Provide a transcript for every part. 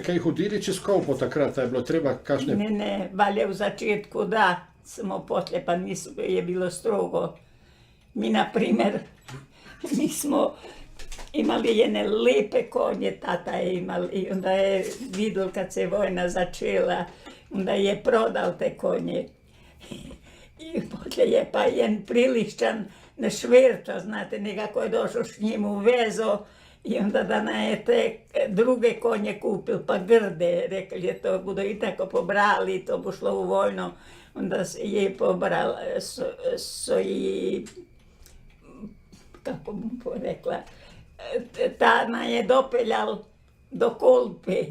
Kaj hodili čez Kolpo takrat, je bilo treba kakšne... Ne, valja v začetku da, samo potlje pa je bilo strogo. Mi, na primer, mi smo imali jedne lepe konje, tata je imal, i onda je videl kad se vojna začela, onda je prodal te konje. I potlje je pa jedan Prilišćan na šverca, znate, nekako je došao s njim u vezo i onda da je te druge konje kupil, pa grde, rekli je to budu i tako pobrali, to bo šlo u vojnu, onda je pobral, so i, kako bom rekla, ta je dopeljal do Kolpe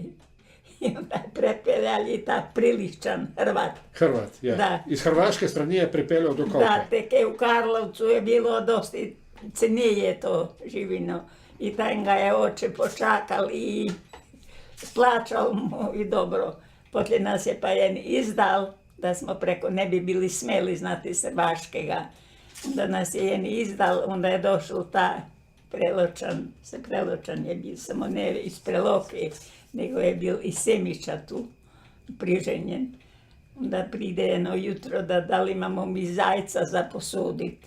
i onda je prepeljali ta Prilišćan, Hrvat. Hrvat, ja. Da. Iz hrvaške strani je pripeljal do Kolpe. Da, tek je u Karlovcu je bilo dosta cenije to živino. I tam ga je oče počakal i plaćal mu i dobro. Poslije nas je pa jedan izdal, da smo preko ne bi bili smeli znati Hrvaškega. Onda nas je jedan izdal, onda je došao ta Preločan, Preločan je bil, samo ne iz Preloke, nego je bil iz Semića tu priženjen. Onda pride jedno jutro da li imamo mi zajca za posudit.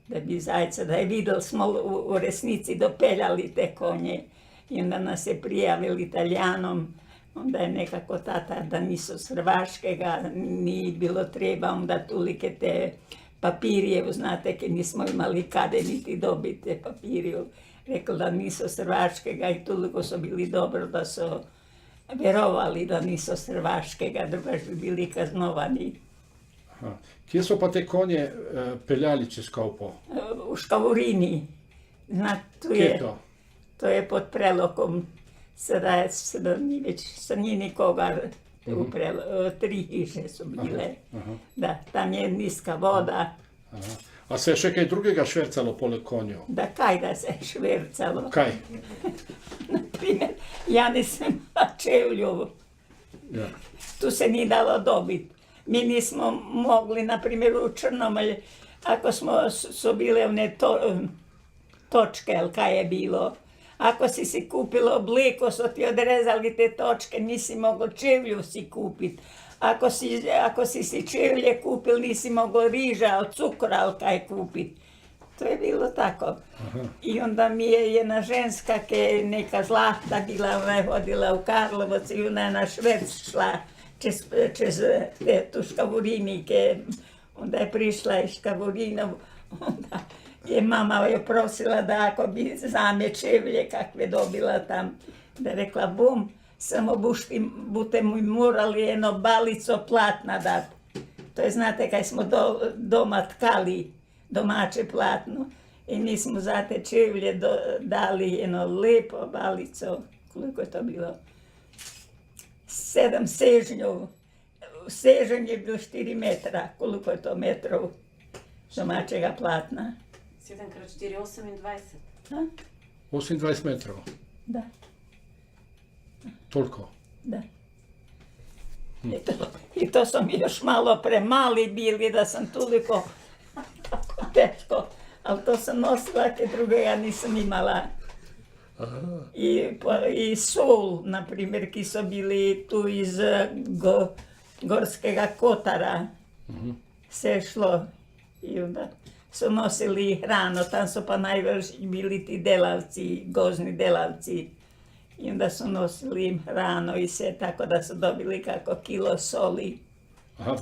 Da bi zajca, da je vidjeli smo u resnici dopeljali te konje. I onda nas je prijavili Italijanom. Onda je nekako tata da nisu s Hrvaškega, nije bilo treba onda tolike te papirje, znate, kad nismo imali kade niti dobiti te papirje. Rekli da nisu s Hrvaškega i toliko su bili dobro da su vjerovali da nisu s Hrvaškega, drugač bi bili kaznovani. Aha. Kje so pa te konje peljali čez Kolpo? U Škavurini. Tu Kje je, je to? to je pod Prelokom. Sada ni već, sad nije nikoga u tri hiše su bile. Aha. Da, tam je niska voda. Aha. A se je še kaj drugega švercalo poleg konjev? Da kaj da se švercalo. Kaj? Na primjer, ja nisam imala čevlju. Ja. Tu se nije dalo dobiti. Mi nismo mogli, na primjer, u Črnomlj, ako su bile one točke, ali kaj je bilo. Ako si kupilo obliku, su ti odrezali te točke, nisi mogao čevlju si kupiti. Ako si čevlje kupil, nisi mogao riža od cukra, ali kaj kupiti. To je bilo tako. Aha. I onda mi je jedna ženska, ki je neka zlata bila, ona je hodila u Karlovac i ona je na šverc šla čez tu Škavurinike. Onda je prišla iz Škavurina, onda je mama joj prosila da ako bi zame čevlje kakve dobila tam, da je rekla bum, samo bute mi morali jedno balico platna dati. To je, znate, kaj smo doma tkali domače platno. I mi smo za te čevlje dali jedno lepo balico, koliko je to bilo? 7 sežnjov. Sežanj je bilo 4 metra, koliko je to metrov domačega platna. 7x4, 28. A? 28 metrov. Da, Toliko. da. I to su mi još malo premali bili da sam toliko teško, ali to sam nosila, te druge ja nisam imala. Aha. I sol, na primjer, ki su bili tu iz Gorskega Kotara, se šlo i onda su nosili hranu, tam su pa najvrši bili ti delavci, gozni delavci. I onda su nosili im hranu i sve tako da su dobili kako kilo soli.